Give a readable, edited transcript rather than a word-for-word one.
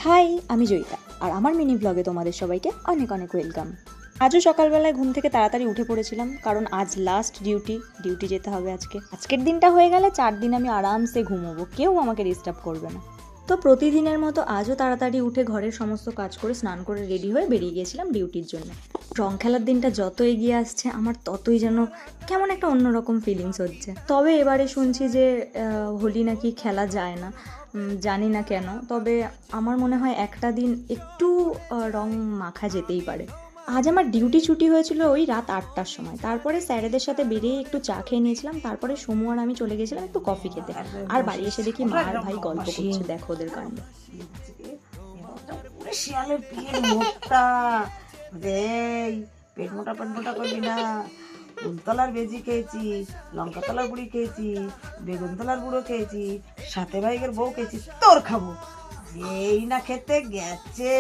High, আমি জয়িতা আর আমার mini ব্লগে তোমাদের সবাইকে অনেক অনেক ওয়েলকাম। আজও সকালবেলায় ঘুম থেকে তাড়াতাড়ি উঠে পড়েছিলাম, কারণ আজ লাস্ট ডিউটি যেতে হবে আজকের দিনটা হয়ে গেলে 4 দিন আমি আরামসে ঘুমোবো, কেউ আমাকে ডিস্টার্ব করবে না। তো প্রতিদিনের মতো আজও তাড়াতাড়ি উঠে ঘরের সমস্ত কাজ করে স্নান করে রেডি হয়ে বেরিয়ে গিয়েছিলাম ডিউটির জন্য। রং খেলার দিনটা যত এগিয়ে আসছে আমার ততই যেন কেমন একটা অন্যরকম ফিলিংস হচ্ছে। তবে এবারে শুনছি যে হোলি নাকি খেলা যায় না, জানি না কেন। তবে আমার মনে হয় একটা দিন একটু রং মাখা যেতেই পারে। আজ আমার ডিউটি ছুটি হয়েছিল ওই রাত 8টার সময়। তারপরে স্যারেদের সাথে বেরিয়ে একটু চা খেয়ে নিয়েছিলাম। তারপরে সমু আর আমি চলে গেছিলাম একটু কফি খেতে। আর বাড়ি এসে দেখি মা আর ভাই গল্প করছে, দেখো ওদের কাণ্ড। শিয়ালের পিঠের মুখটা দেই, পেট মোটা করবি না। কুলতলার বেজি খেয়েছি, লঙ্কা তলার বুড়ি খেয়েছি, বেগুন তলার বুড়ো খেয়েছি, সাথে ভাইয়ের বউ খেয়েছি, তোর খাবো। যেই না খেতে গেছে